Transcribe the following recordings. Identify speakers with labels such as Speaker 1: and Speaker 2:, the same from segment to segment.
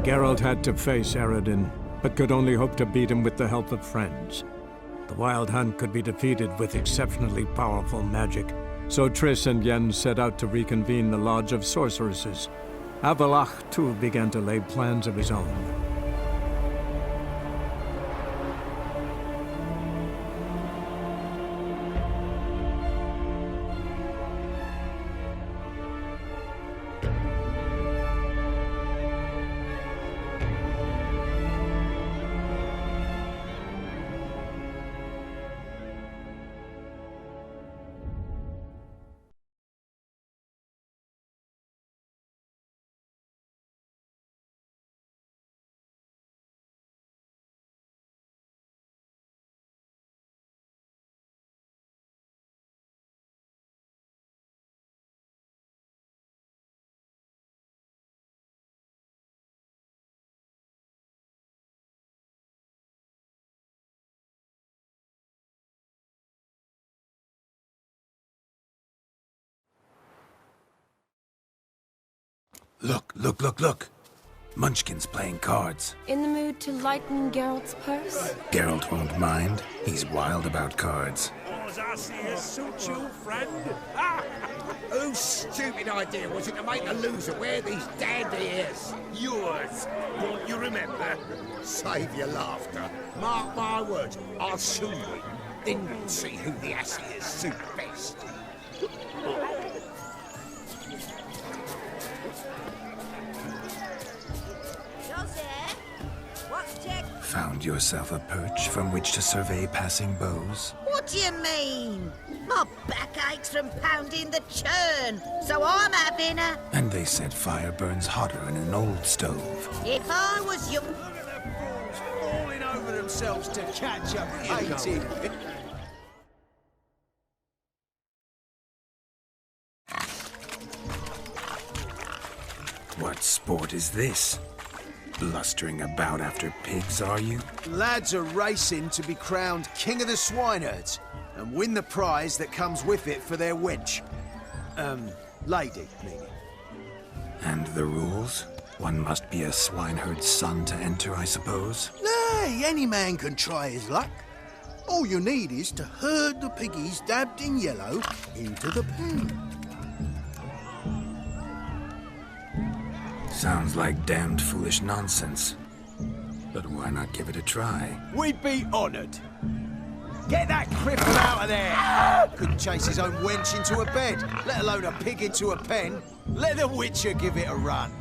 Speaker 1: Geralt had to face Eredin, but could only hope to beat him with the help of friends. The Wild Hunt could be defeated with exceptionally powerful magic, so Triss and Yen set out to reconvene the Lodge of Sorceresses. Avallac'h, too, began to lay plans of his own.
Speaker 2: Look. Munchkin's playing cards.
Speaker 3: In the mood to lighten Geralt's purse?
Speaker 2: Geralt won't mind. He's wild about cards.
Speaker 4: Does I see a suit you, friend?
Speaker 5: Whose stupid idea was it to make the loser wear these dandy ears?
Speaker 4: Yours. Don't you remember?
Speaker 5: Save your laughter. Mark my words, I'll soon win. Then we'll see who the assiers suit best.
Speaker 2: Found yourself a perch from which to survey passing beaux?
Speaker 6: What do you mean? My back aches from pounding the churn, so I'm having a...
Speaker 2: And they said fire burns hotter in an old stove.
Speaker 6: If I was young...
Speaker 4: Look at them fools falling over themselves to catch up. Hating.
Speaker 2: What sport is this? Blustering about after pigs, are you?
Speaker 7: Lads are racing to be crowned King of the Swineherds and win the prize that comes with it for their wench. Lady, meaning.
Speaker 2: And the rules? One must be a swineherd's son to enter, I suppose?
Speaker 7: Nay, any man can try his luck. All you need is to herd the piggies dabbed in yellow into the pen.
Speaker 2: Sounds like damned foolish nonsense. But why not give it a try?
Speaker 4: We'd be honored. Get that cripple out of there!
Speaker 7: Couldn't chase his own wench into a bed, let alone a pig into a pen. Let the Witcher give it a run.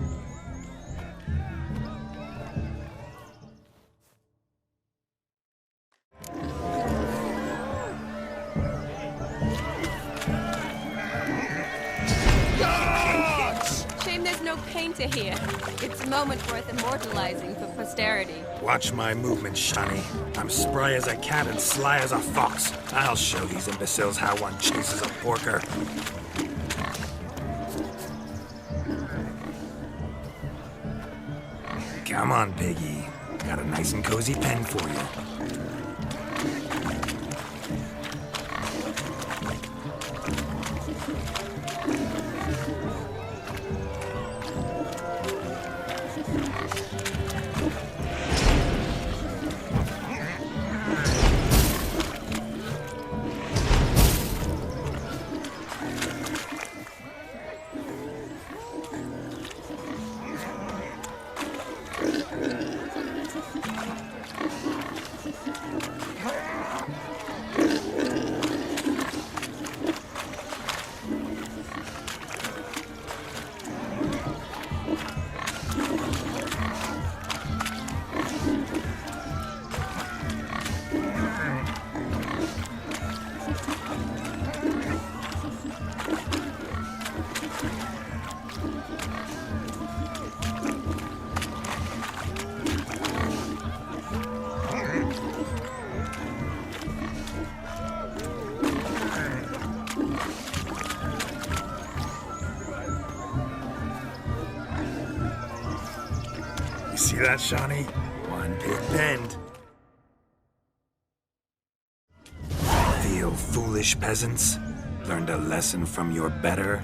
Speaker 3: Painter here. It's a moment worth immortalizing for posterity.
Speaker 2: Watch my movements, Shani. I'm spry as a cat and sly as a fox. I'll show these imbeciles how one chases a porker. Come on, piggy. Got a nice and cozy pen for you. See that, Shani? One big bend. Feel foolish, peasants? Learned a lesson from your better?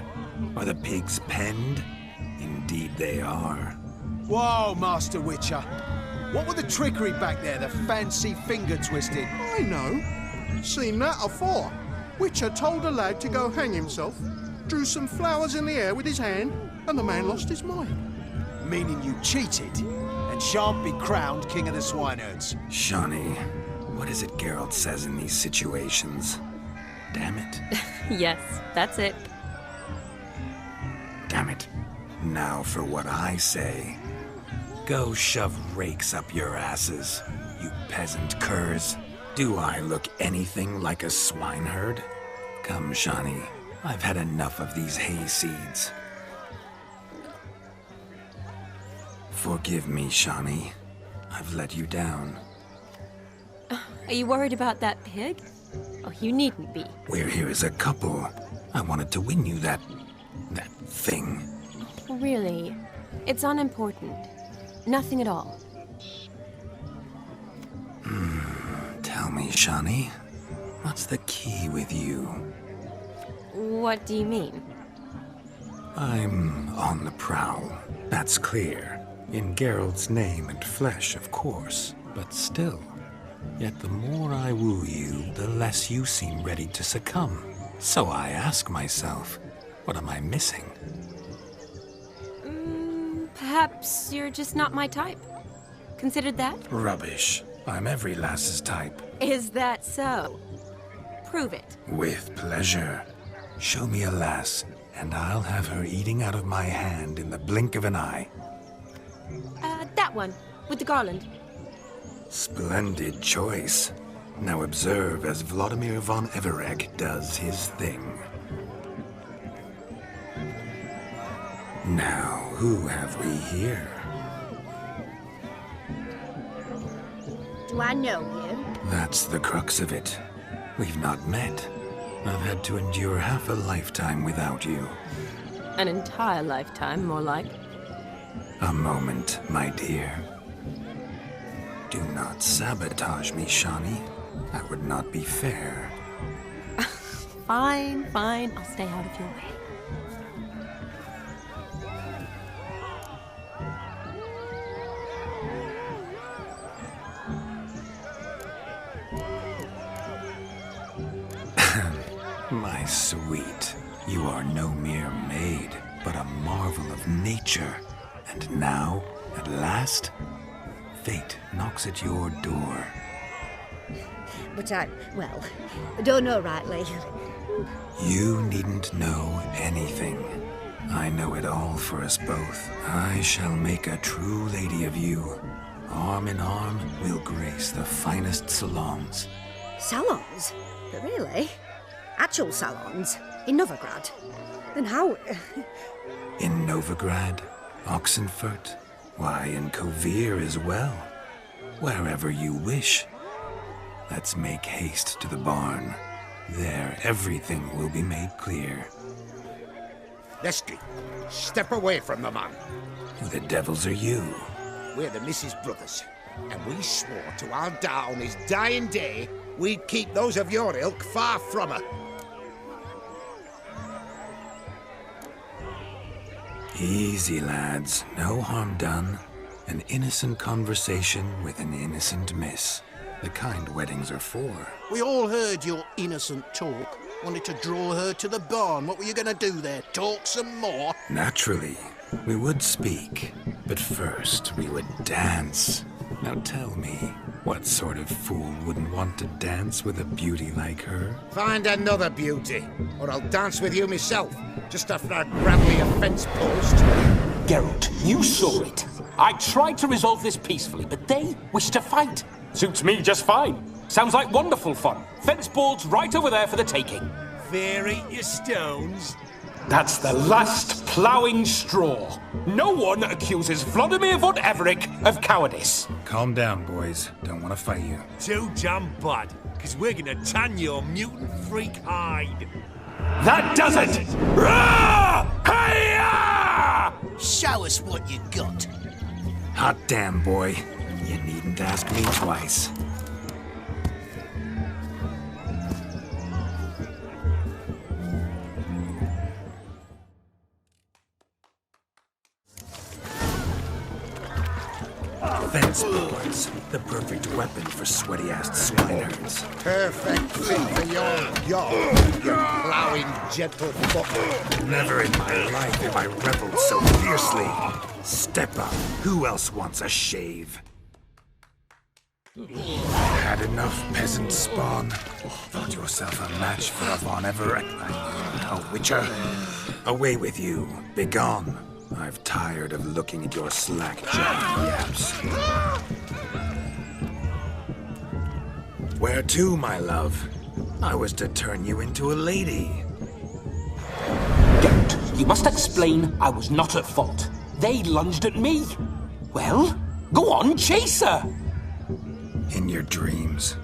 Speaker 2: Are the pigs penned? Indeed they are.
Speaker 7: Whoa, Master Witcher. What were the trickery back there, the fancy finger twisting?
Speaker 8: I know. Seen that afore. Witcher told a lad to go hang himself, drew some flowers in the air with his hand, and the man lost his mind.
Speaker 7: Meaning you cheated, and shan't be crowned King of the Swineherds.
Speaker 2: Shani, what is it Geralt says in these situations? Damn it.
Speaker 3: Yes, that's it.
Speaker 2: Damn it. Now for what I say. Go shove rakes up your asses, you peasant curs. Do I look anything like a swineherd? Come, Shani. I've had enough of these hay seeds. Forgive me, Shani. I've let you down.
Speaker 3: Are you worried about that pig? Oh, you needn't be.
Speaker 2: We're here as a couple. I wanted to win you that thing.
Speaker 3: Really, it's unimportant. Nothing at all.
Speaker 2: Tell me, Shani, what's the key with you?
Speaker 3: What do you mean?
Speaker 2: I'm on the prowl. That's clear. In Geralt's name and flesh, of course. But still. Yet the more I woo you, the less you seem ready to succumb. So I ask myself, what am I missing?
Speaker 3: Perhaps you're just not my type. Considered that?
Speaker 2: Rubbish. I'm every lass's type.
Speaker 3: Is that so? Prove it.
Speaker 2: With pleasure. Show me a lass, and I'll have her eating out of my hand in the blink of an eye.
Speaker 3: That one, with the garland.
Speaker 2: Splendid choice. Now observe as Vlodimir von Everec does his thing. Now, who have we here?
Speaker 6: Do I know you?
Speaker 2: That's the crux of it. We've not met. I've had to endure half a lifetime without you.
Speaker 3: An entire lifetime, more like.
Speaker 2: A moment, my dear. Do not sabotage me, Shani. That would not be fair.
Speaker 3: Fine, fine. I'll stay out of your way.
Speaker 2: My sweet, you are no mere maid, but a marvel of nature. And now, at last, fate knocks at your door.
Speaker 6: But I don't know rightly.
Speaker 2: You needn't know anything. I know it all for us both. I shall make a true lady of you. Arm in arm, we'll grace the finest salons.
Speaker 6: Salons? But really? Actual salons? In Novigrad? Then how...
Speaker 2: In Novigrad, Oxenfurt, why, in Ofier as well. Wherever you wish. Let's make haste to the barn. There, everything will be made clear.
Speaker 5: Lesky, step away from the man.
Speaker 2: Who the devils are you?
Speaker 5: We're the Mrs. Brothers, and we swore to our da on his dying day we'd keep those of your ilk far from her.
Speaker 2: Easy, lads. No harm done. An innocent conversation with an innocent miss. The kind weddings are for.
Speaker 8: We all heard your innocent talk. Wanted to draw her to the barn. What were you going to do there? Talk some more?
Speaker 2: Naturally, we would speak. But first, we would dance. Now tell me, what sort of fool wouldn't want to dance with a beauty like her?
Speaker 5: Find another beauty, or I'll dance with you myself, just after I grab me a fence post.
Speaker 9: Geralt, you saw it. I tried to resolve this peacefully, but they wish to fight. Suits me just fine. Sounds like wonderful fun. Fence boards right over there for the taking.
Speaker 4: Fear eat your stones.
Speaker 9: That's the last ploughing straw. No one accuses Vlodimir von Everec of cowardice.
Speaker 2: Calm down, boys. Don't want to fight you.
Speaker 4: Too damn bad, because we're gonna tan your mutant freak hide.
Speaker 9: That does it! Rah! Hey-ya!
Speaker 4: Show us what you got.
Speaker 2: Hot damn, boy. You needn't ask me twice. Fence boards, the perfect weapon for sweaty-assed swineherds.
Speaker 5: Perfect fit for your yard, you ploughing gentle foot.
Speaker 2: Never in my life have I reveled so fiercely. Step up. Who else wants a shave? Had enough, peasant spawn. Thought yourself a match for a von Everec. A witcher. Away with you. Begone. I've tired of looking at your slack-jawed yaps. Where to, my love? I was to turn you into a lady.
Speaker 9: Geralt, you must explain I was not at fault. They lunged at me. Well, go on, chase her.
Speaker 2: In your dreams.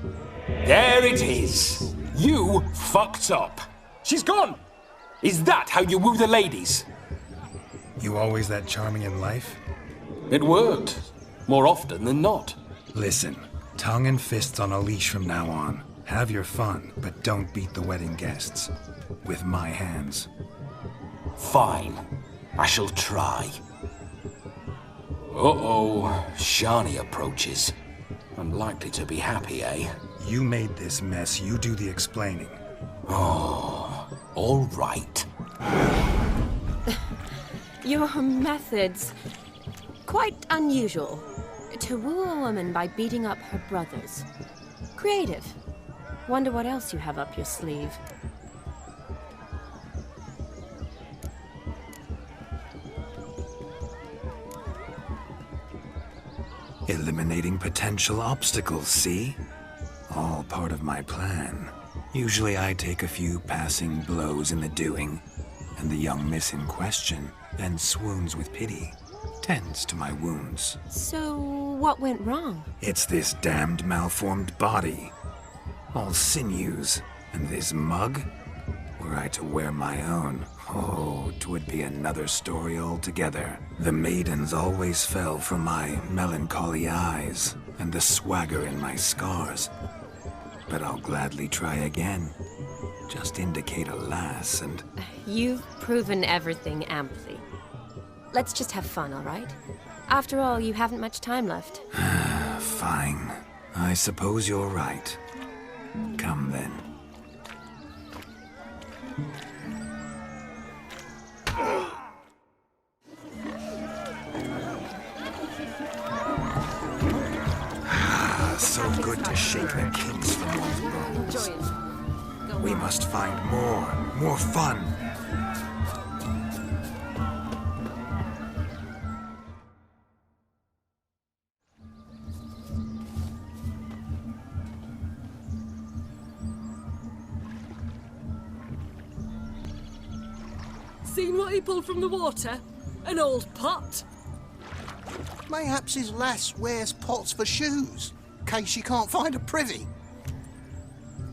Speaker 9: There it is. You fucked up. She's gone. Is that how you woo the ladies?
Speaker 2: You always that charming in life?
Speaker 9: It worked. More often than not.
Speaker 2: Listen, tongue and fists on a leash from now on. Have your fun, but don't beat the wedding guests. With my hands.
Speaker 9: Fine. I shall try. Uh-oh. Shani approaches. Unlikely to be happy, eh?
Speaker 2: You made this mess. You do the explaining.
Speaker 9: Oh, all right.
Speaker 3: Your methods, quite unusual. To woo a woman by beating up her brothers. Creative. Wonder what else you have up your sleeve.
Speaker 2: Eliminating potential obstacles, see? All part of my plan. Usually I take a few passing blows in the doing, and the young miss in question then swoons with pity. Tends to my wounds.
Speaker 3: So, what went wrong?
Speaker 2: It's this damned malformed body. All sinews. And this mug? Were I to wear my own, oh, 'twould be another story altogether. The maidens always fell for my melancholy eyes and the swagger in my scars. But I'll gladly try again. Just indicate a lass and...
Speaker 3: You've proven everything amply. Let's just have fun, all right? After all, you haven't much time left.
Speaker 2: Fine. I suppose you're right. Come then. So good to shake the kinks from one's bones. We must find more fun.
Speaker 10: Seen what he pulled from the water? An old pot.
Speaker 8: Mayhaps his lass wears pots for shoes, in case she can't find a privy.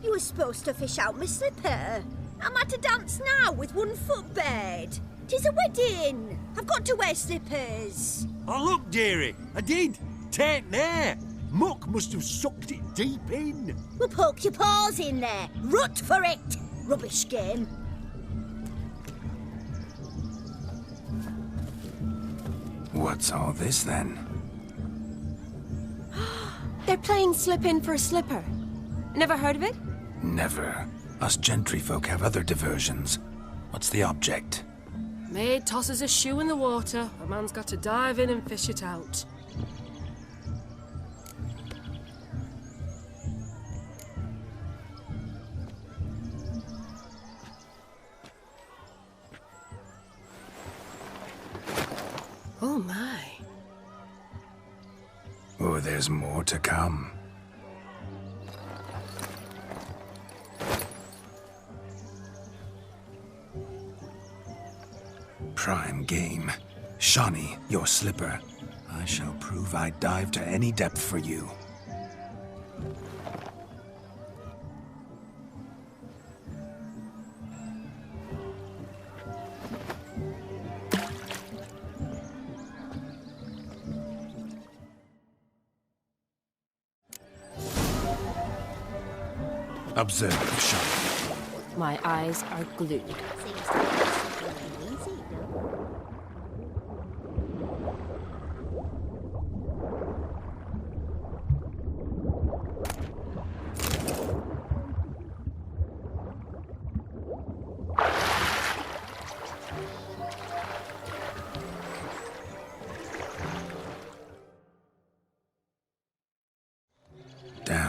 Speaker 6: You were supposed to fish out my slipper. I'm at a dance now with one foot bared. 'Tis a wedding. I've got to wear slippers.
Speaker 4: Oh, look, dearie, I did. Tain't there. Muck must have sucked it deep in.
Speaker 6: Well, poke your paws in there. Rut for it. Rubbish game.
Speaker 2: What's all this then?
Speaker 3: They're playing slip-in for a slipper. Never heard of it?
Speaker 2: Never. Us gentry folk have other diversions. What's the object?
Speaker 10: Maid tosses a shoe in the water. A man's got to dive in and fish it out. Oh my.
Speaker 2: Oh, there's more to come. Prime game. Shani, your slipper. I shall prove I'd dive to any depth for you. Observe, Shani.
Speaker 3: My eyes are glued.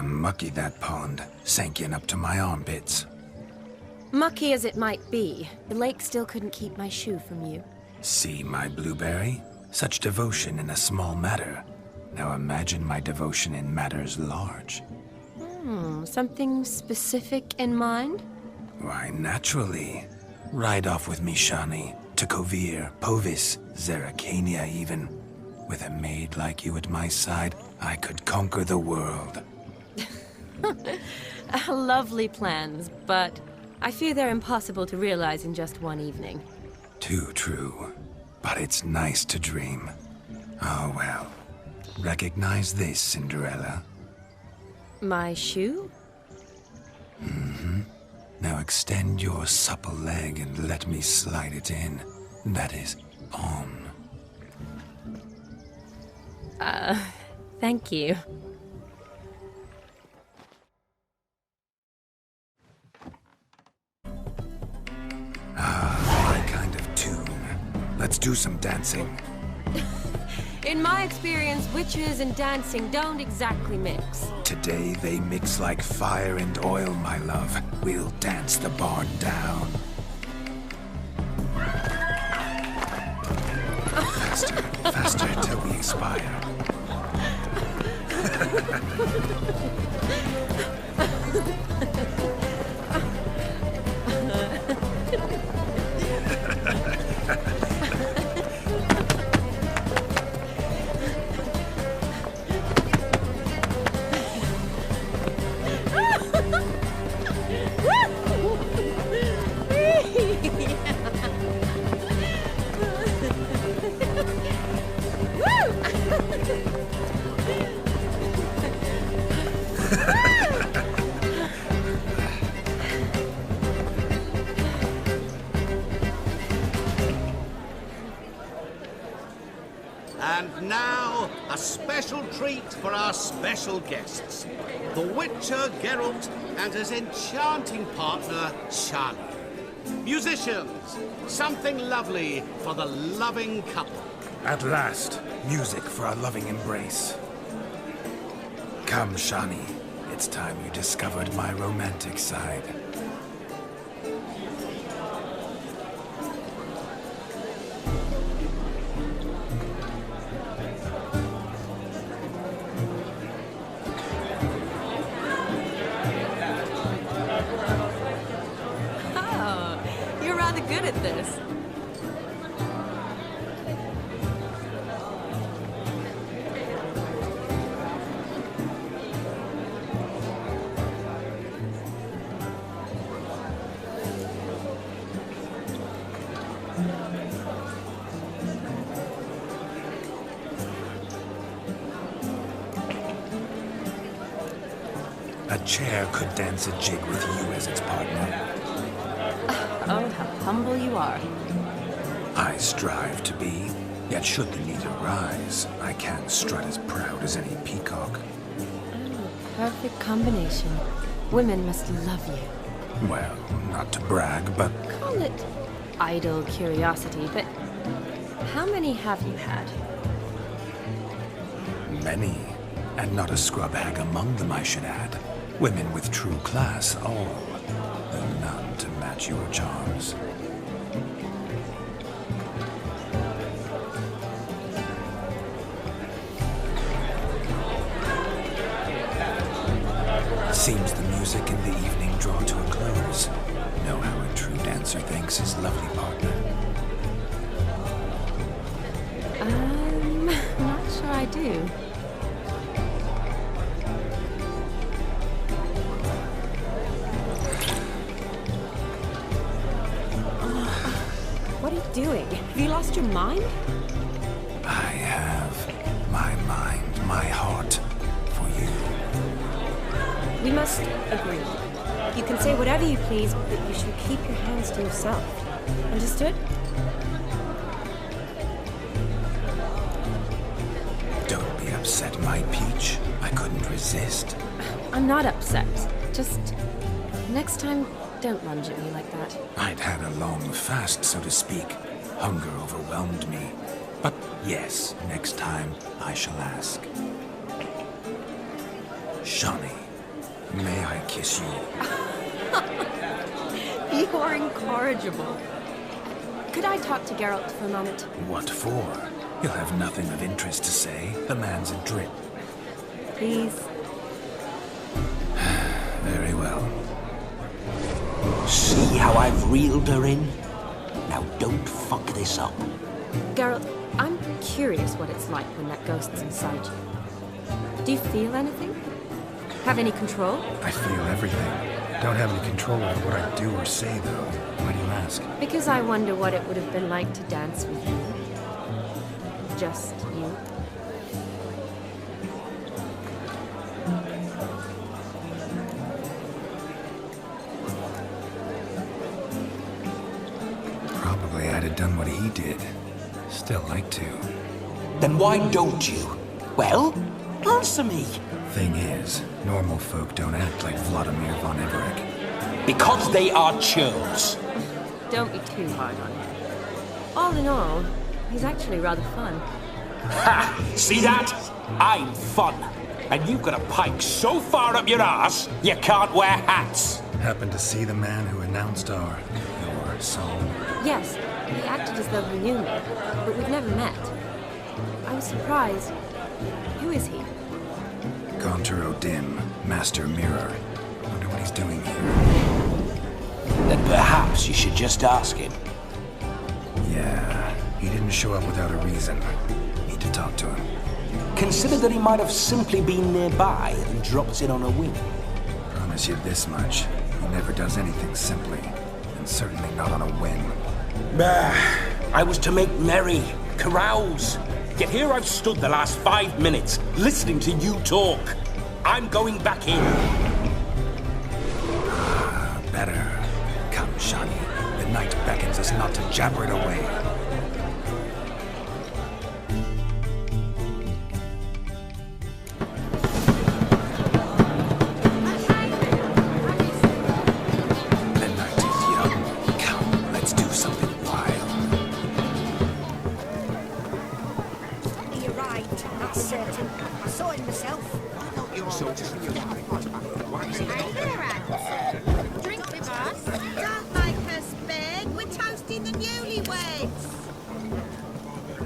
Speaker 2: Mucky, that pond. Sank in up to my armpits.
Speaker 3: Mucky as it might be, the lake still couldn't keep my shoe from you.
Speaker 2: See my blueberry? Such devotion in a small matter. Now imagine my devotion in matters large.
Speaker 3: Something specific in mind?
Speaker 2: Why, naturally. Ride off with me, Shani. To Ofier, Povis, Zeracania even. With a maid like you at my side, I could conquer the world.
Speaker 3: Lovely plans, but I fear they're impossible to realize in just one evening.
Speaker 2: Too true. But it's nice to dream. Oh well. Recognize this, Cinderella?
Speaker 3: My shoe?
Speaker 2: Now extend your supple leg and let me slide it in. That is, on.
Speaker 3: Thank you.
Speaker 2: My kind of tune. Let's do some dancing.
Speaker 3: In my experience, witches and dancing don't exactly mix.
Speaker 2: Today they mix like fire and oil, my love. We'll dance the barn down. Faster, faster till we expire.
Speaker 5: And now, a special treat for our special guests. The Witcher Geralt and his enchanting partner, Shani. Musicians, something lovely for the loving couple.
Speaker 2: At last, music for our loving embrace. Come, Shani. It's time you discovered my romantic side.
Speaker 3: Good at this.
Speaker 2: A chair could dance a jig with you as its partner.
Speaker 3: Oh, how humble you are.
Speaker 2: I strive to be, yet should the need arise, I can strut as proud as any peacock.
Speaker 3: Perfect combination. Women must love you.
Speaker 2: Well, not to brag, but...
Speaker 3: Call it idle curiosity, but how many have you had?
Speaker 2: Many. And not a scrub hag among them, I should add. Women with true class, all. Though none to match your charms. Seems the music in the evening draw to a close. Know how a true dancer thanks his lovely partner.
Speaker 3: Not sure I do. What are you doing? Have you lost your mind?
Speaker 2: I have my mind, my heart for you.
Speaker 3: We must agree. You can say whatever you please, but you should keep your hands to yourself. Understood?
Speaker 2: Don't be upset, my peach. I couldn't resist.
Speaker 3: I'm not upset. Just next time, don't lunge at me like that.
Speaker 2: I'd had a long fast, so to speak. Hunger overwhelmed me. But yes, next time I shall ask. Shani. May I kiss you?
Speaker 3: You're incorrigible. Could I talk to Geralt for a moment?
Speaker 2: What for? He'll have nothing of interest to say. The man's a drip.
Speaker 3: Please.
Speaker 2: Very well.
Speaker 9: See how I've reeled her in? Now don't fuck this up.
Speaker 3: Geralt, I'm curious what it's like when that ghost's inside you. Do you feel anything? Have any control?
Speaker 2: I feel everything. Don't have any control over what I do or say, though. Why do you ask?
Speaker 3: Because I wonder what it would have been like to dance with you. Just you.
Speaker 2: Probably I'd have done what he did. Still like to.
Speaker 9: Then why don't you? Well, answer me.
Speaker 2: Thing is, normal folk don't act like Vlodimir von Everec.
Speaker 9: Because they are churls.
Speaker 3: Don't be too hard on him. All in all, he's actually rather fun.
Speaker 9: Ha! See that? I'm fun. And you've got a pike so far up your ass, you can't wear hats.
Speaker 2: Happened to see the man who announced your song?
Speaker 3: Yes, he acted as though he knew me, but we've never met. I was surprised. Who is he?
Speaker 2: Gaunter O'Dimm, Master Mirror. Wonder what he's doing here.
Speaker 9: Then perhaps you should just ask him.
Speaker 2: Yeah, he didn't show up without a reason. Need to talk to him.
Speaker 9: Consider that he might have simply been nearby and dropped in on a whim.
Speaker 2: Promise you this much. He never does anything simply. And certainly not on a whim.
Speaker 9: I was to make merry, carouse. Yet here I've stood the last 5 minutes, listening to you talk. I'm going back in.
Speaker 2: Better. Come, Shani. The night beckons us not to jabber it away. The night is young. Come, let's do something wild.
Speaker 6: You're right, that's certain. I saw it myself.
Speaker 11: Drink with us. Don't make us beg. We're toasting the newlyweds.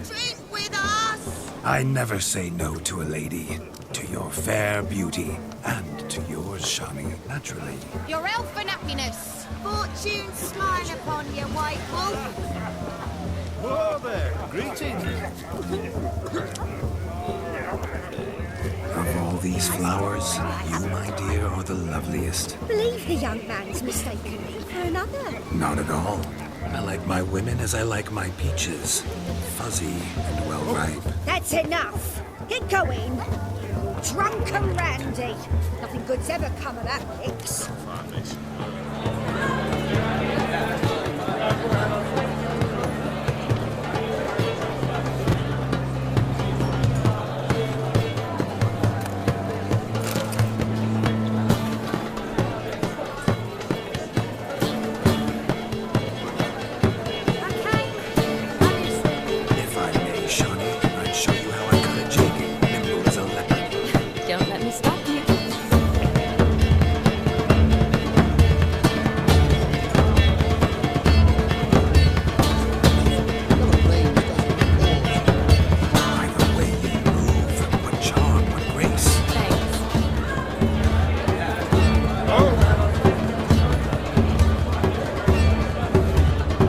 Speaker 11: Drink with us.
Speaker 2: I never say no to a lady. To your fair beauty. And to yours, Shani, naturally.
Speaker 11: Your elfin happiness. Fortune smile upon you, white wolf.
Speaker 4: Whoa there. Greetings.
Speaker 2: Of all these flowers, you, my dear, are the loveliest.
Speaker 6: Believe the young man's mistaken me for another.
Speaker 2: Not at all. I like my women as I like my peaches. Fuzzy and well ripe.
Speaker 6: That's enough. Get going. Drunk and randy. Nothing good's ever come of that mix.
Speaker 2: If I may, Shani, I'd show you how I cut a jig. Nimble as a leopard.
Speaker 3: Don't let me stop you.
Speaker 2: By the way you move, what charm, what grace.
Speaker 3: Thanks.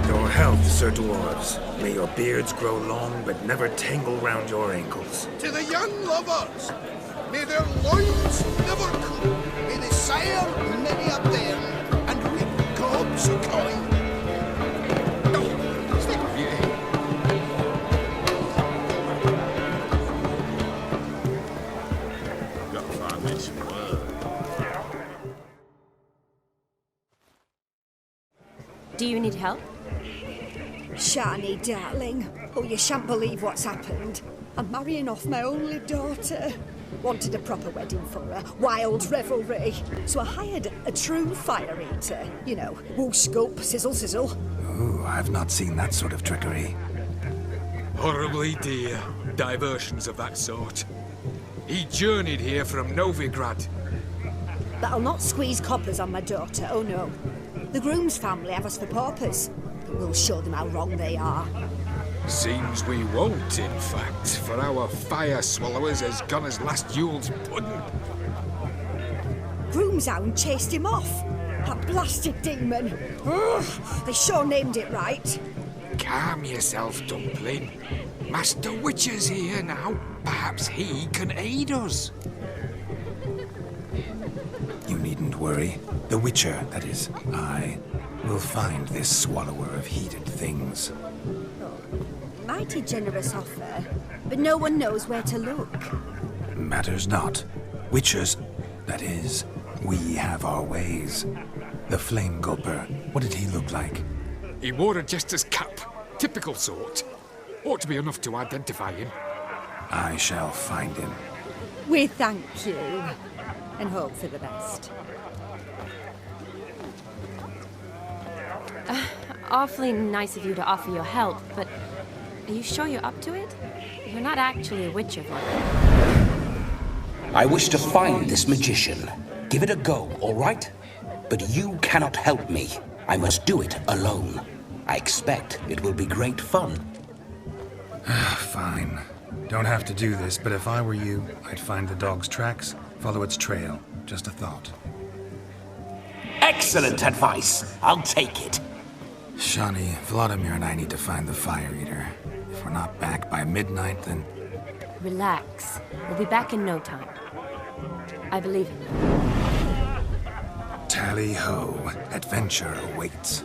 Speaker 2: Your health, Sir Dwarves. May your beards grow long, but never tangle round your ankles.
Speaker 4: To the young lovers, may their loins never cool. May they sire many a bairn and reap gobs of coin. Stick with you, eh? Gotta find me some word.
Speaker 3: Do you need help?
Speaker 6: Shani, darling. Oh, you shan't believe what's happened. I'm marrying off my only daughter. Wanted a proper wedding for her, wild revelry. So I hired a true fire eater. You know, woo scope, sizzle sizzle.
Speaker 2: Ooh, I've not seen that sort of trickery.
Speaker 12: Horribly dear diversions of that sort. He journeyed here from Novigrad.
Speaker 6: But I'll not squeeze coppers on my daughter, oh no. The groom's family have us for paupers, but we'll show them how wrong they are.
Speaker 12: Seems we won't, in fact, for our fire swallowers has gone as last Yule's pudding.
Speaker 6: Groom's hound chased him off. That blasted demon. Ugh, they sure named it right.
Speaker 12: Calm yourself, Dumpling. Master Witcher's here now. Perhaps he can aid us.
Speaker 2: You needn't worry. The Witcher, that is, I, will find this swallower of heated things.
Speaker 6: Mighty generous offer, but no one knows where to look.
Speaker 2: Matters not. Witchers, that is, we have our ways. The Flame Gulper, what did he look like?
Speaker 12: He wore a jester's cap. Typical sort. Ought to be enough to identify him.
Speaker 2: I shall find him.
Speaker 6: We thank you, and hope for the best.
Speaker 3: Awfully nice of you to offer your help, but are you sure you're up to it? You're not actually a witcher, Vlodimir.
Speaker 9: I wish to find this magician. Give it a go, all right? But you cannot help me. I must do it alone. I expect it will be great fun.
Speaker 2: Fine. Don't have to do this, but if I were you, I'd find the dog's tracks, follow its trail. Just a thought.
Speaker 9: Excellent advice. I'll take it.
Speaker 2: Shani, Vlodimir and I need to find the Fire Eater. If we're not back by midnight, then...
Speaker 3: Relax. We'll be back in no time. I believe in you.
Speaker 2: Tally-ho. Adventure awaits.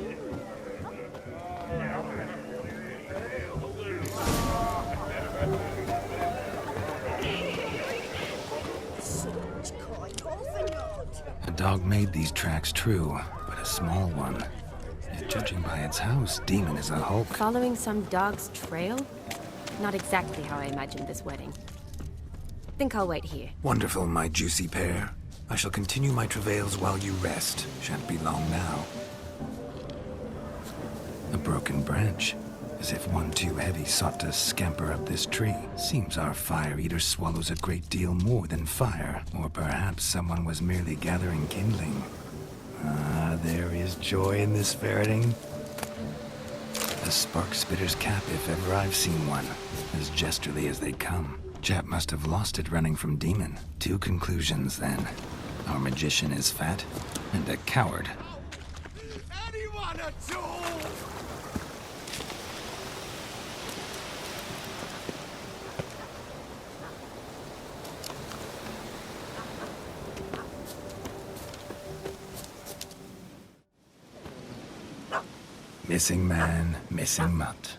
Speaker 2: A dog made these tracks true, but a small one. And judging by its house, Demon is a hulk.
Speaker 3: Following some dog's trail? Not exactly how I imagined this wedding. Think I'll wait here.
Speaker 2: Wonderful, my juicy pair. I shall continue my travails while you rest. Shan't be long now. A broken branch. As if one too heavy sought to scamper up this tree. Seems our Fire Eater swallows a great deal more than fire. Or perhaps someone was merely gathering kindling. Ah, there is joy in this ferreting. A spark spitter's cap, if ever I've seen one. As jesterly as they come. Chap must have lost it running from Demon. Two conclusions, then. Our magician is fat, and a coward.
Speaker 4: Anyone at all?
Speaker 2: Missing man, missing mutt.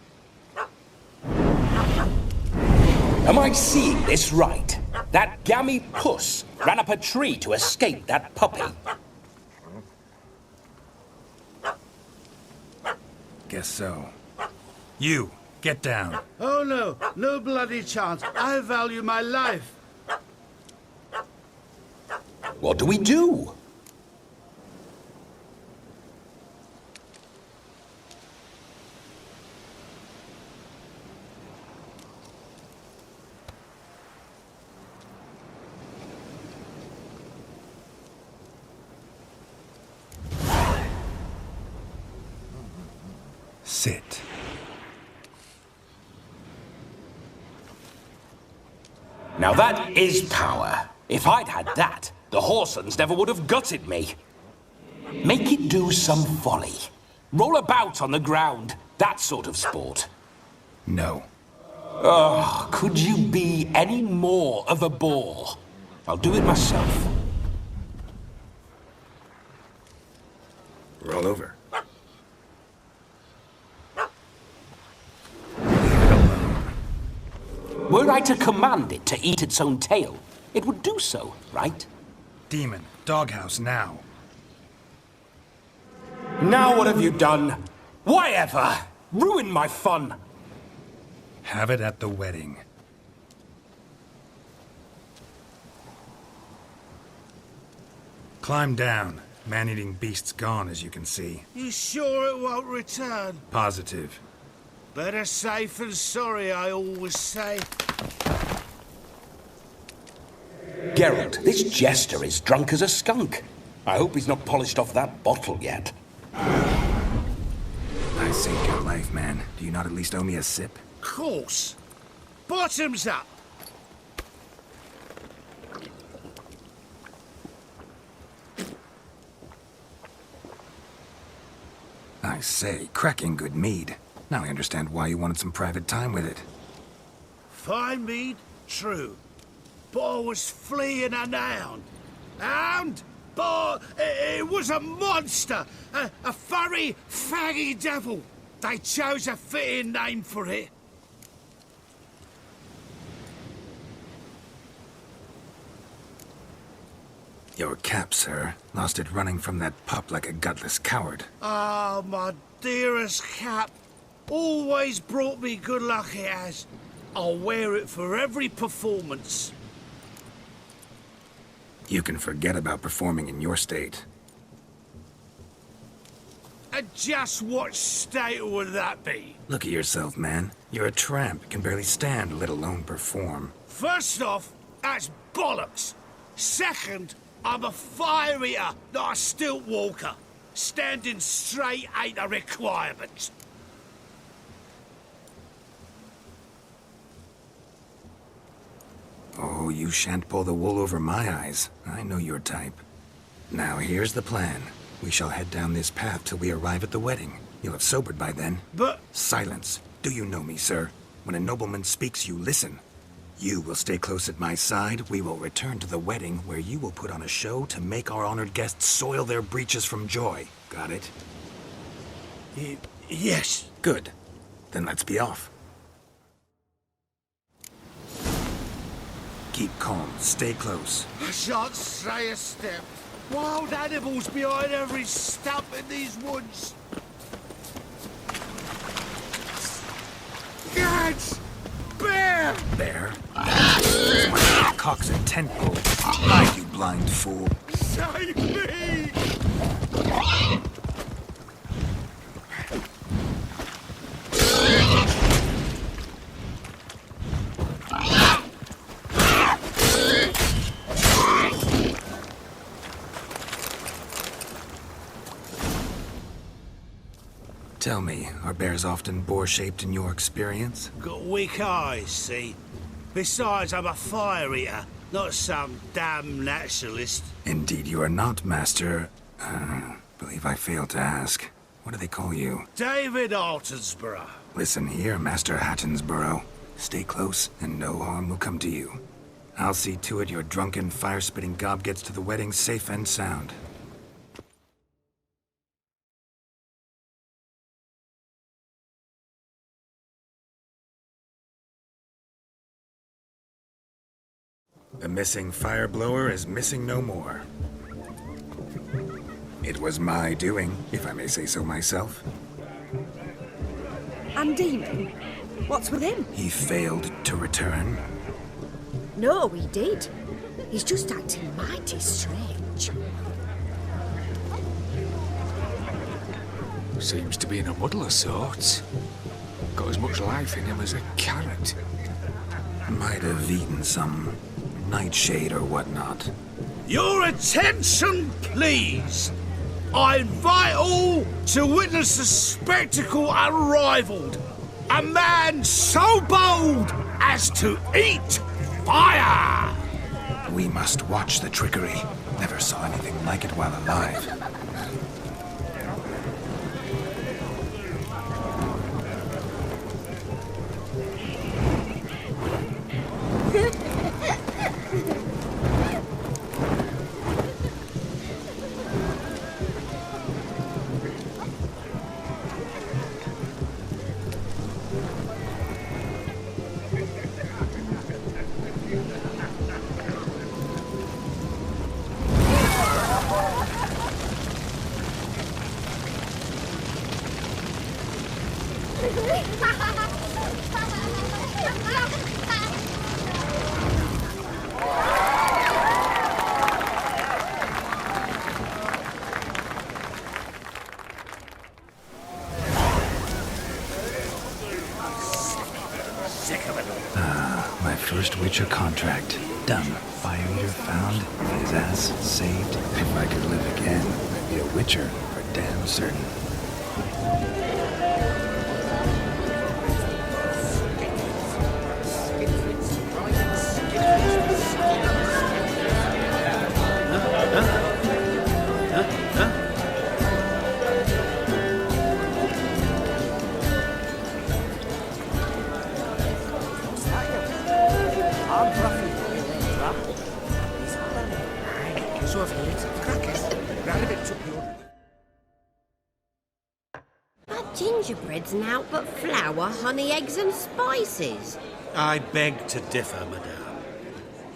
Speaker 9: Am I seeing this right? That gammy puss ran up a tree to escape that puppy.
Speaker 2: Guess so. You, get down.
Speaker 5: Oh no, no bloody chance. I value my life.
Speaker 9: What do we do?
Speaker 2: Sit.
Speaker 9: Now that is power. If I'd had that, the Horsons never would have gutted me. Make it do some folly. Roll about on the ground. That sort of sport.
Speaker 2: No.
Speaker 9: Oh, could you be any more of a bore? I'll do it myself.
Speaker 2: Roll over.
Speaker 9: Were I to command it to eat its own tail, it would do so, right?
Speaker 2: Demon, doghouse now.
Speaker 9: Now what have you done? Why ever? Ruin my fun.
Speaker 2: Have it at the wedding. Climb down. Man-eating beast's gone, as you can see.
Speaker 5: You sure it won't return?
Speaker 2: Positive.
Speaker 5: Better safe than sorry, I always say.
Speaker 9: Geralt, this jester is drunk as a skunk. I hope he's not polished off that bottle yet.
Speaker 2: I saved your life, man. Do you not at least owe me a sip?
Speaker 5: Course. Bottoms up.
Speaker 2: I say, cracking good mead. Now I understand why you wanted some private time with it.
Speaker 5: Fine mead, true. But I was fleeing a hound. Hound? But it was a monster. A furry, faggy devil. They chose a fitting name for it.
Speaker 2: Your cap, sir. Lost it running from that pup like a gutless coward.
Speaker 5: Ah, my dearest cap. Always brought me good luck it has. I'll wear it for every performance.
Speaker 2: You can forget about performing in your state.
Speaker 5: And just what state would that be?
Speaker 2: Look at yourself, man. You're a tramp, can barely stand, let alone perform.
Speaker 5: First off, that's bollocks. Second, I'm a fire eater, not a stilt walker. Standing straight ain't a requirement.
Speaker 2: Oh, you shan't pull the wool over my eyes. I know your type. Now, here's the plan. We shall head down this path till we arrive at the wedding. You'll have sobered by then.
Speaker 5: But...
Speaker 2: Silence. Do you know me, sir? When a nobleman speaks, you listen. You will stay close at my side. We will return to the wedding, where you will put on a show to make our honored guests soil their breeches from joy. Got it?
Speaker 5: Yes.
Speaker 2: Good. Then let's be off. Keep calm. Stay close.
Speaker 5: I shan't stray a step. Wild animals behind every stump in these woods. Gads! Bear!
Speaker 2: Bear? That's my cocks and tentpole. Hide, you blind fool.
Speaker 5: Save me!
Speaker 2: Tell me, are bears often boar-shaped in your experience?
Speaker 5: Got weak eyes, see? Besides, I'm a fire eater, not some damn naturalist.
Speaker 2: Indeed you are not, Master... believe I failed to ask. What do they call you?
Speaker 5: David Altonsborough.
Speaker 2: Listen here, Master Hattonsborough. Stay close, and no harm will come to you. I'll see to it your drunken, fire-spitting gob gets to the wedding safe and sound. The missing fire blower is missing no more. It was my doing, if I may say so myself.
Speaker 6: And Demon? What's with him?
Speaker 2: He failed to return.
Speaker 6: No, he did. He's just acting mighty strange.
Speaker 12: Seems to be in a muddle of sorts. Got as much life in him as a carrot.
Speaker 2: Might have eaten some nightshade or whatnot.
Speaker 5: Your attention, please. I invite all to witness a spectacle unrivaled. A man so bold as to eat fire!
Speaker 2: We must watch the trickery. Never saw anything like it while alive. My first Witcher contract. done. Fire eater found, his ass saved. If I could live again, I'd be a witcher for damn certain.
Speaker 11: Gingerbread's naught but flour, honey, eggs and spices.
Speaker 5: I beg to differ, madame.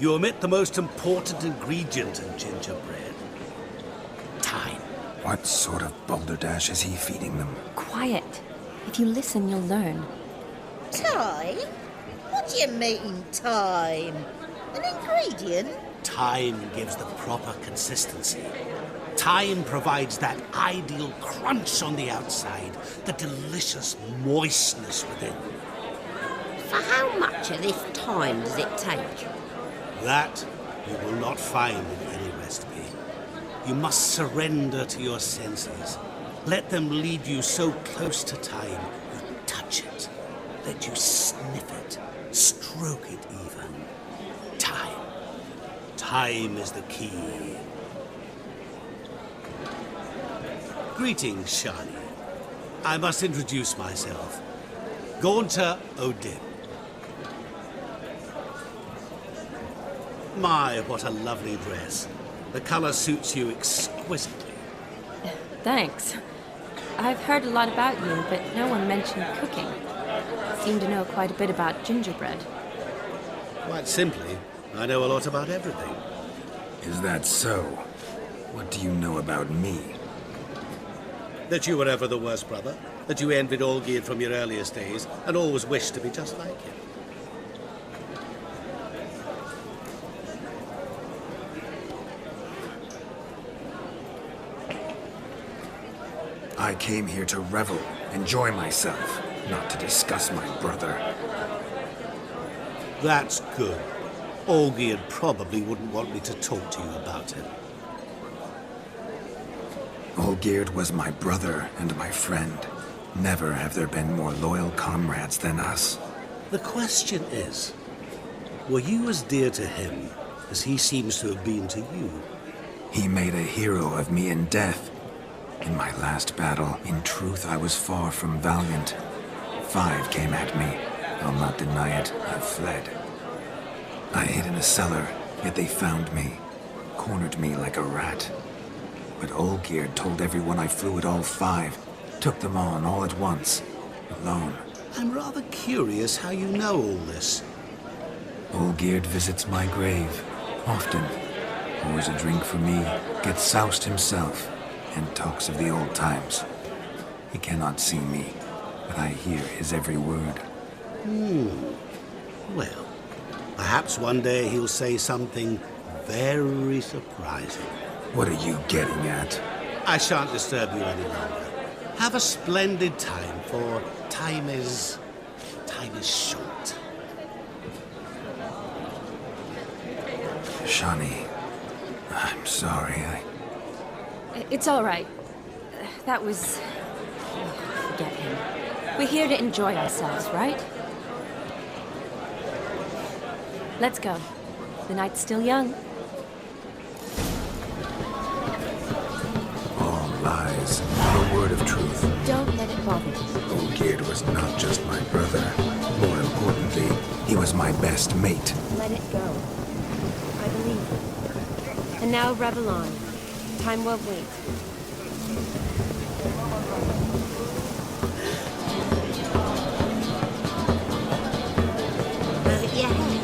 Speaker 5: You omit the most important ingredient in gingerbread. Time.
Speaker 2: What sort of balderdash is he feeding them?
Speaker 3: Quiet. If you listen, you'll learn.
Speaker 11: Time? What do you mean, time? An ingredient?
Speaker 5: Time gives the proper consistency. Time provides that ideal crunch on the outside, the delicious moistness within.
Speaker 11: For how much of this time does it take?
Speaker 5: That you will not find in any recipe. You must surrender to your senses. Let them lead you so close to time, you touch it. Let you sniff it, stroke it even. Time. Time is the key. Greetings, Shani. I must introduce myself. Gaunter O'Dimm. My, what a lovely dress. The color suits you exquisitely.
Speaker 3: Thanks. I've heard a lot about you, but no one mentioned cooking. Seem to know quite a bit about gingerbread.
Speaker 5: Quite simply, I know a lot about everything.
Speaker 2: Is that so? What do you know about me?
Speaker 5: That you were ever the worst brother, that you envied Olgierd from your earliest days, and always wished to be just like him.
Speaker 2: I came here to revel, enjoy myself, not to discuss my brother.
Speaker 5: That's good. Olgierd probably wouldn't want me to talk to you about him.
Speaker 2: Olgierd was my brother and my friend. Never have there been more loyal comrades than us.
Speaker 5: The question is, were you as dear to him as he seems to have been to you?
Speaker 2: He made a hero of me in death. In my last battle, in truth, I was far from valiant. 5 came at me. I'll not deny it, I fled. I hid in a cellar, yet they found me, cornered me like a rat. But Olgierd told everyone I flew at all 5, took them on all at once, alone.
Speaker 5: I'm rather curious how you know all this.
Speaker 2: Olgierd visits my grave, often. Pours a drink for me, gets soused himself, and talks of the old times. He cannot see me, but I hear his every word.
Speaker 5: Well, perhaps one day he'll say something very surprising.
Speaker 2: What are you getting at?
Speaker 5: I shan't disturb you any longer. Have a splendid time, for time is short.
Speaker 2: Shani, I'm sorry,
Speaker 3: It's all right. That was... forget him. We're here to enjoy ourselves, right? Let's go. The night's still young.
Speaker 2: All lies, not a word of truth.
Speaker 3: Don't let it bother you.
Speaker 2: Olgierd was not just my brother. More importantly, he was my best mate.
Speaker 3: Let it go. I believe you. And now revel on. Time won't wait.
Speaker 11: Have it your head.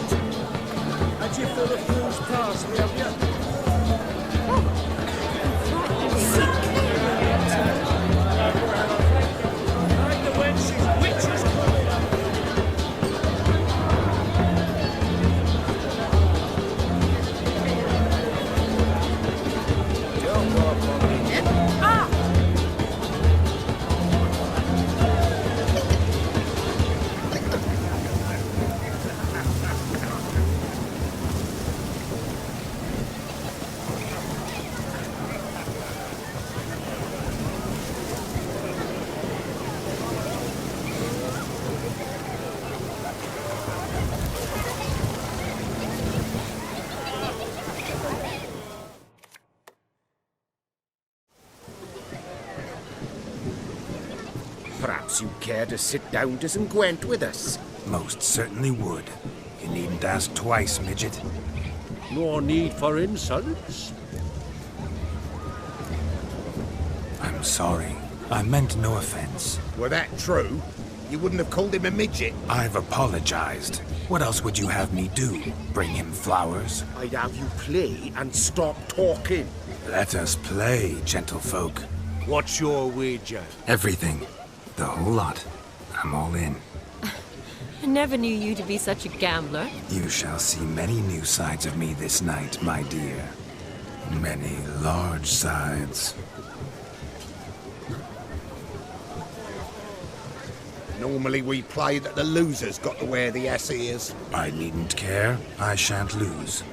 Speaker 4: Had you full of fool's parsley, have you? Like the wenches, witches Don't walk on me.
Speaker 13: Perhaps you'd care to sit down to some Gwent with us.
Speaker 2: Most certainly would. You needn't ask twice, midget.
Speaker 5: No need for insults.
Speaker 2: I'm sorry. I meant no offense.
Speaker 13: Were that true, you wouldn't have called him a midget.
Speaker 2: I've apologized. What else would you have me do? Bring him flowers?
Speaker 13: I'd have you play and stop talking.
Speaker 2: Let us play, gentlefolk.
Speaker 5: What's your wager?
Speaker 2: Everything. The whole lot. I'm all in.
Speaker 3: I never knew you to be such a gambler.
Speaker 2: You shall see many new sides of me this night, my dear. Many large sides.
Speaker 13: Normally we play that the loser's got to wear the ears.
Speaker 2: I needn't care. I shan't lose.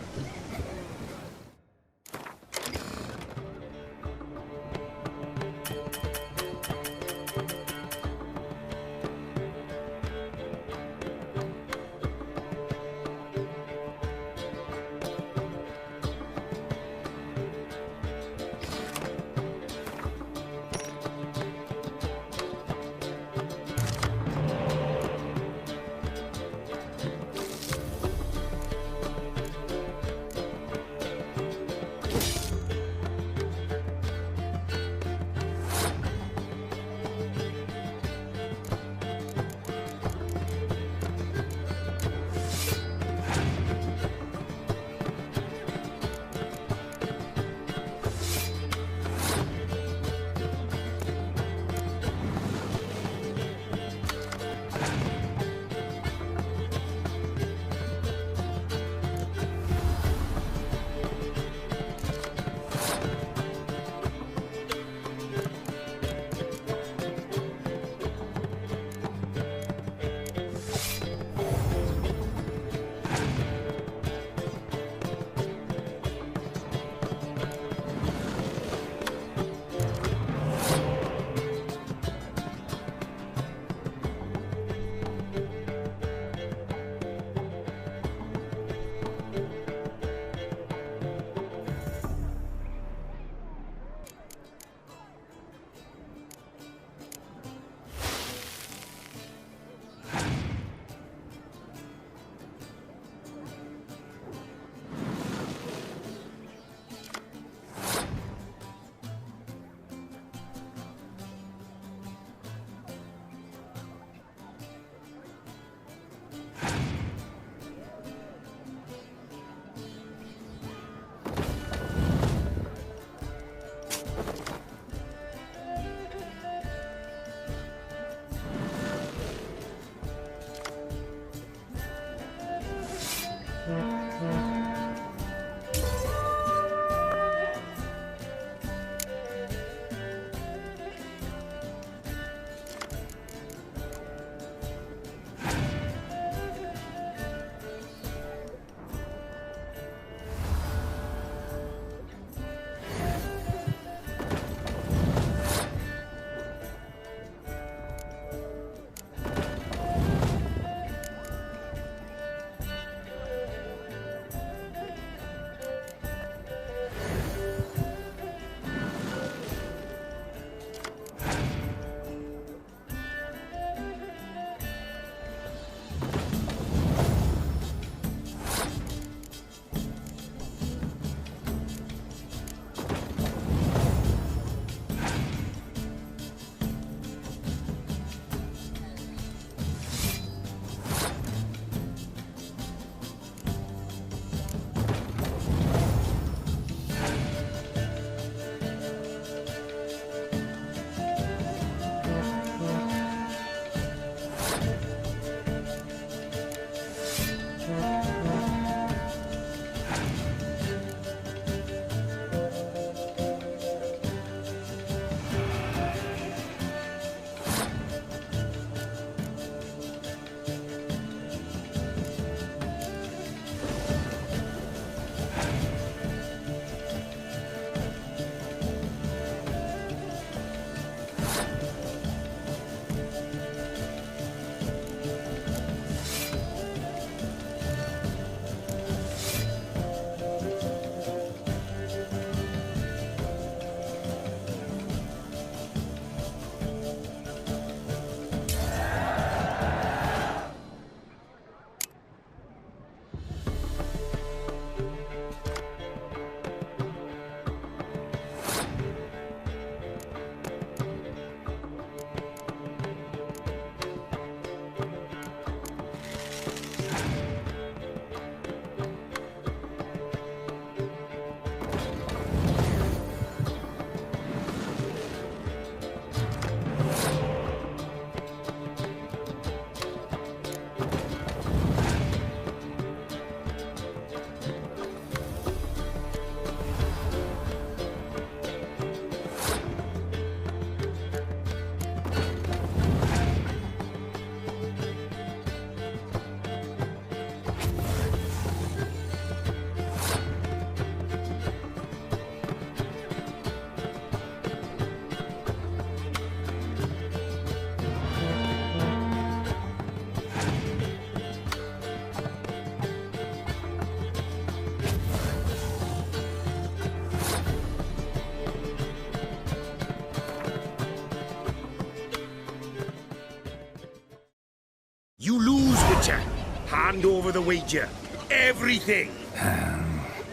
Speaker 13: hand over the wager. Everything.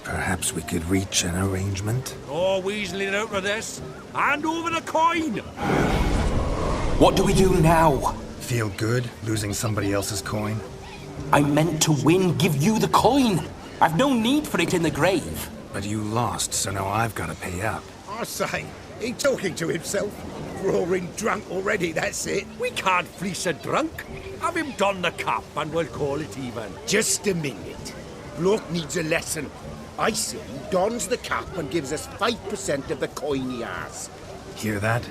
Speaker 2: Perhaps we could reach an arrangement?
Speaker 9: Oh, weaseling out of this. Hand over the coin! What do we do now?
Speaker 2: Feel good losing somebody else's coin?
Speaker 9: I meant to win, give you the coin. I've no need for it in the grave.
Speaker 2: But you lost, so now I've got to pay up.
Speaker 13: I say, he talking to himself. Roaring drunk already, that's it.
Speaker 9: We can't fleece a drunk. Have him don the cap and we'll call it even.
Speaker 13: Just a minute. Bloke needs a lesson. I say he dons the cap and gives us 5% of the coin he has.
Speaker 2: Hear that?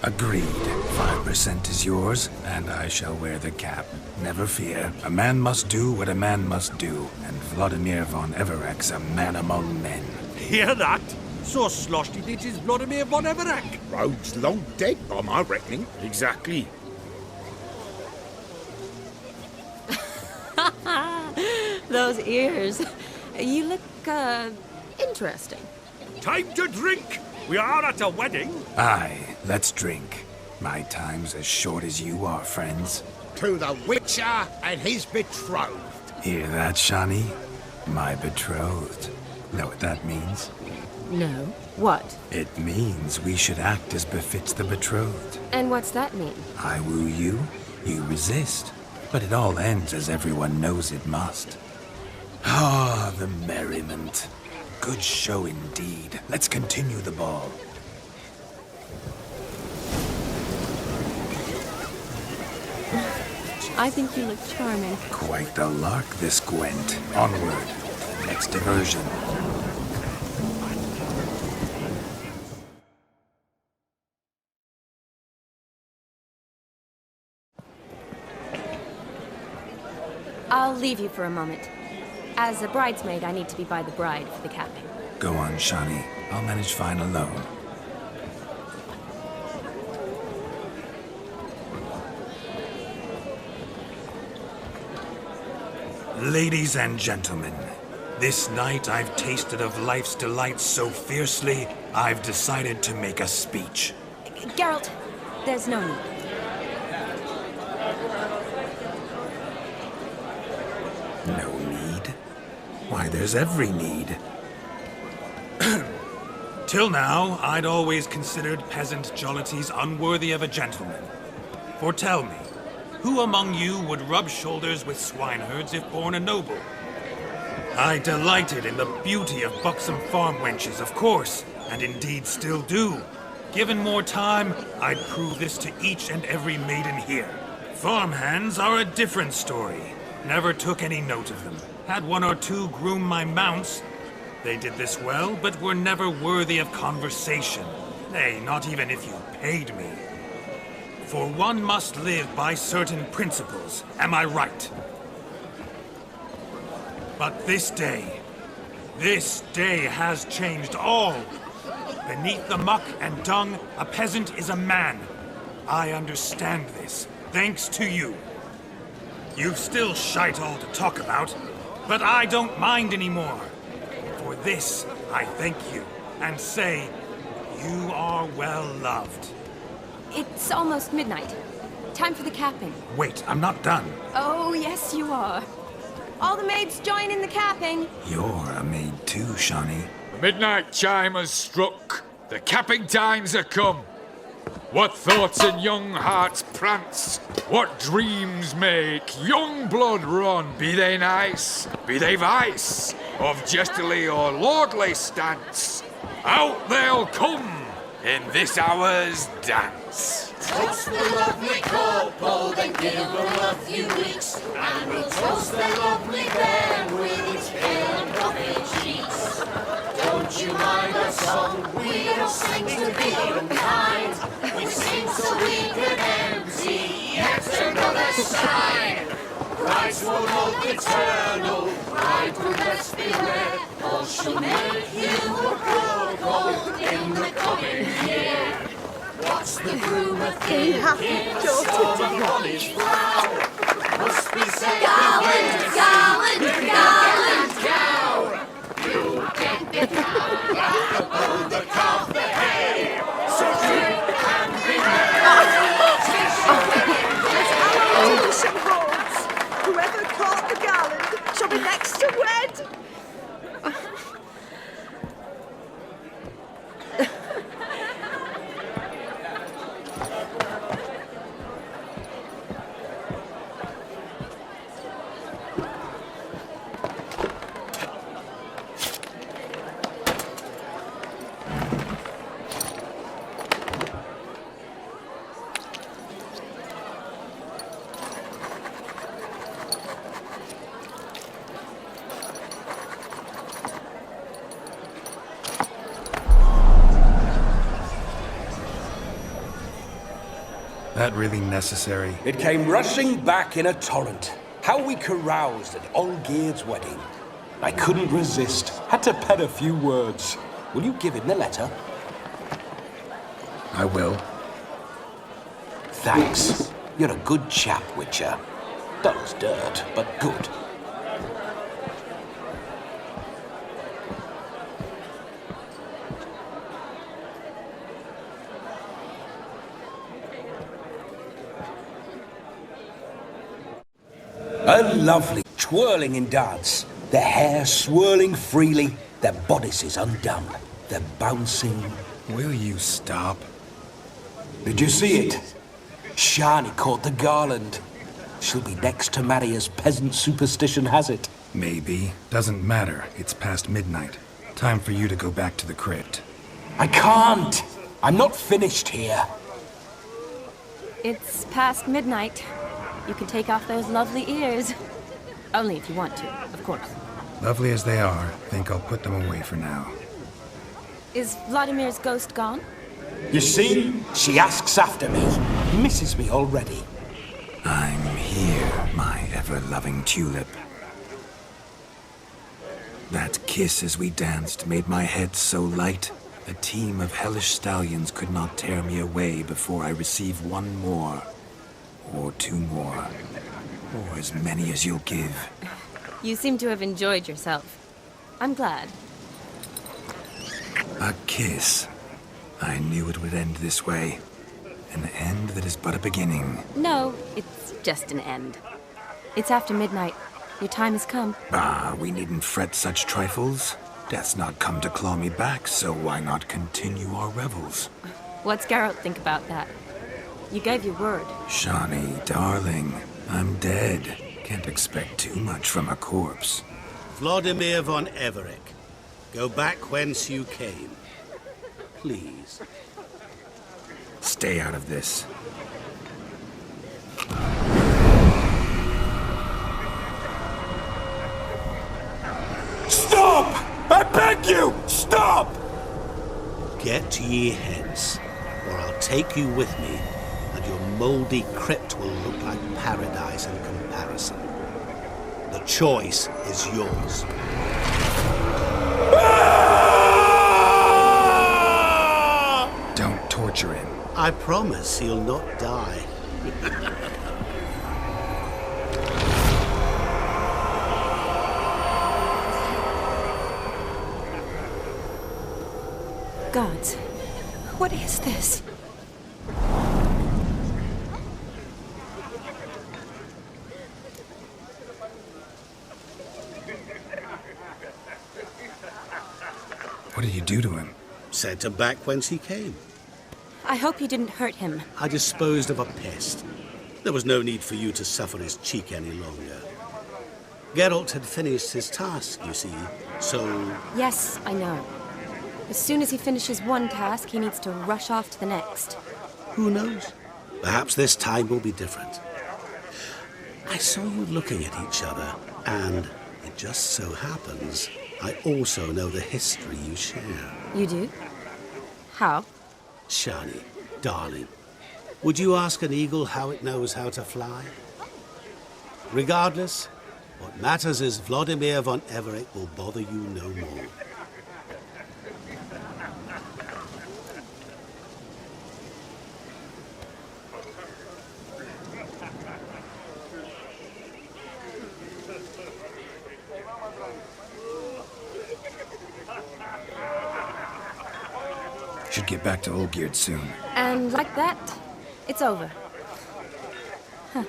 Speaker 2: Agreed. 5% is yours, and I shall wear the cap. Never fear. A man must do what a man must do, and Vlodimir von Everec's a man among men.
Speaker 9: Hear that? So sloshed he did his Vlodimir von Everec.
Speaker 13: Rogue's long dead, by my reckoning. Exactly.
Speaker 3: Those ears. You look, interesting.
Speaker 9: Time to drink! We are at a wedding.
Speaker 2: Aye, let's drink. My time's as short as you are, friends.
Speaker 13: To the Witcher and his betrothed.
Speaker 2: Hear that, Shani? My betrothed. Know what that means?
Speaker 3: No. What?
Speaker 2: It means we should act as befits the betrothed.
Speaker 3: And what's that mean?
Speaker 2: I woo you, you resist. But it all ends as everyone knows it must. Ah, the merriment. Good show indeed. Let's continue the ball.
Speaker 3: I think you look charming.
Speaker 2: Quite the lark, this Gwent. Onward. Next diversion.
Speaker 3: I'll leave you for a moment. As a bridesmaid, I need to be by the bride for the capping.
Speaker 2: Go on, Shani. I'll manage fine alone. Ladies and gentlemen, this night I've tasted of life's delights so fiercely, I've decided to make a speech.
Speaker 3: Geralt, there's no need.
Speaker 2: No need? Why, there's every need. Till now, I'd always considered peasant jollities unworthy of a gentleman. For tell me, who among you would rub shoulders with swineherds if born a noble? I delighted in the beauty of buxom farm wenches, of course, and indeed still do. Given more time, I'd prove this to each and every maiden here. Farmhands are a different story. Never took any note of them. Had one or two groom my mounts. They did this well, but were never worthy of conversation. Nay, not even if you paid me. For one must live by certain principles, am I right? But this day has changed all. Beneath the muck and dung, a peasant is a man. I understand this, thanks to you. You've still shite all to talk about, but I don't mind anymore. For this, I thank you, and say, you are well loved.
Speaker 3: It's almost midnight. Time for the capping.
Speaker 2: Wait, I'm not done.
Speaker 3: Oh, yes, you are. All the maids join in the capping.
Speaker 2: You're a maid too, Shani.
Speaker 12: The midnight chime has struck. The capping times are come. What thoughts in young hearts prance? What dreams make young blood run? Be they nice, be they vice, of jestily or lordly stance, out they'll come in this hour's dance.
Speaker 14: Toast the lovely couple, then give them a few weeks, and we'll toast the lovely bairn with its pale and puffy cheeks. Don't you mind our song? We don't sing to be unkind. We sing so we can empty yet another side. Brides will look eternal, bride will let's beware, or she'll make you a couple in the coming year. What's the groom a thinking? On his brow must be said.
Speaker 11: Garland, garland, garland.
Speaker 14: Cow. You get the cow back above the calf the hay. So drink and be merry.
Speaker 2: That really necessary?
Speaker 9: It came rushing back in a torrent. How we caroused at Olgierd's wedding. I couldn't resist. Had to pen a few words. Will you give him the letter?
Speaker 2: I will.
Speaker 9: Thanks. You're a good chap, Witcher. Dull as dirt, but good. A lovely twirling in dance. Their hair swirling freely, their bodices undone. They're bouncing.
Speaker 2: Will you stop?
Speaker 9: Did you see it? Shani caught the garland. She'll be next to marry as peasant superstition has it.
Speaker 2: Maybe. Doesn't matter. It's past midnight. Time for you to go back to the crypt.
Speaker 9: I can't. I'm not finished here.
Speaker 3: It's past midnight. You can take off those lovely ears. Only if you want to, of course.
Speaker 2: Lovely as they are, I think I'll put them away for now.
Speaker 3: Is Vlodimir's ghost gone?
Speaker 9: You see? She asks after me. Misses me already.
Speaker 2: I'm here, my ever-loving tulip. That kiss as we danced made my head so light. A team of hellish stallions could not tear me away before I receive one more. Or two more. Or as many as you'll give.
Speaker 3: You seem to have enjoyed yourself. I'm glad.
Speaker 2: A kiss. I knew it would end this way. An end that is but a beginning.
Speaker 3: No, it's just an end. It's after midnight. Your time has come.
Speaker 2: Ah, we needn't fret such trifles. Death's not come to claw me back, so why not continue our revels?
Speaker 3: What's Geralt think about that? You gave your word.
Speaker 2: Shani, darling, I'm dead. Can't expect too much from a corpse.
Speaker 5: Vlodimir von Everec, go back whence you came. Please.
Speaker 2: Stay out of this.
Speaker 9: Stop! I beg you! Stop!
Speaker 5: Get ye hence, or I'll take you with me, and your mouldy crypt will look like paradise in comparison. The choice is yours.
Speaker 2: Don't torture him.
Speaker 5: I promise he'll not die.
Speaker 3: Gods, what is this?
Speaker 2: What did you do to him?
Speaker 5: Sent him back whence he came.
Speaker 3: I hope you didn't hurt him.
Speaker 5: I disposed of a pest. There was no need for you to suffer his cheek any longer. Geralt had finished his task, you see, so...
Speaker 3: Yes, I know. As soon as he finishes one task, he needs to rush off to the next.
Speaker 5: Who knows? Perhaps this time will be different. I saw you looking at each other, and it just so happens I also know the history you share.
Speaker 3: You do? How?
Speaker 5: Shani, darling, would you ask an eagle how it knows how to fly? Regardless, what matters is Vlodimir von Everec will bother you no more.
Speaker 2: Should get back to Olgierd soon.
Speaker 3: And like that, it's over. Huh.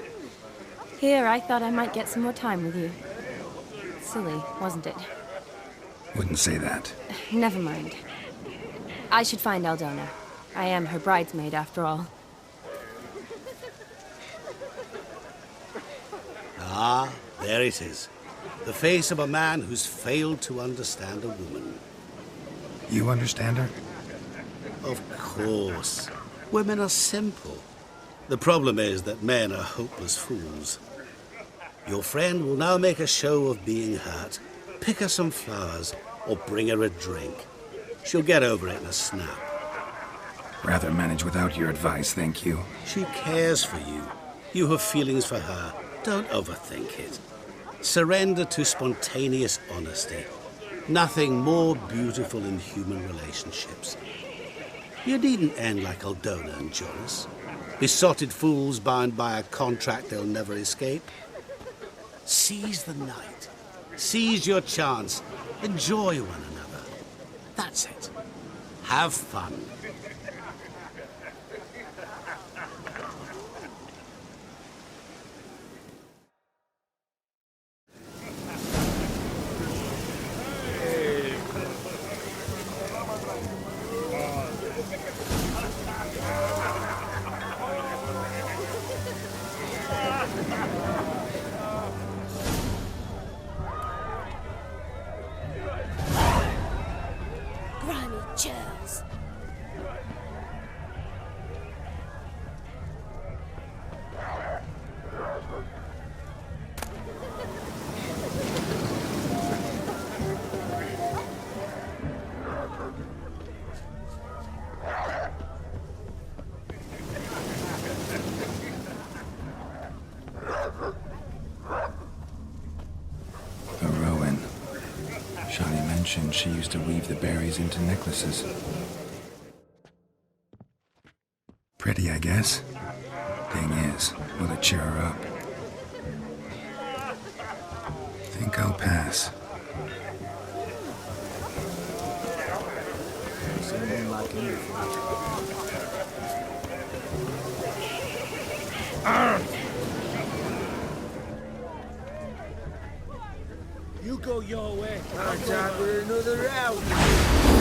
Speaker 3: Here, I thought I might get some more time with you. Silly, wasn't it?
Speaker 2: Wouldn't say that.
Speaker 3: Never mind. I should find Aldona. I am her bridesmaid, after all.
Speaker 5: Ah, there it is. The face of a man who's failed to understand a woman.
Speaker 2: You understand her?
Speaker 5: Of course. Women are simple. The problem is that men are hopeless fools. Your friend will now make a show of being hurt, pick her some flowers, or bring her a drink. She'll get over it in a snap.
Speaker 2: Rather manage without your advice, thank you.
Speaker 5: She cares for you. You have feelings for her. Don't overthink it. Surrender to spontaneous honesty. Nothing more beautiful in human relationships. You needn't end like Aldona and Jonas. Besotted fools bound by a contract they'll never escape. Seize the night. Seize your chance. Enjoy one another. That's it. Have fun.
Speaker 11: Churls.
Speaker 2: A Rowan. Shani mentioned she used to weave the berries into necklaces. Pretty, I guess. Thing is, will it cheer her up? Think I'll pass.
Speaker 13: You go your way. I'll try for another round.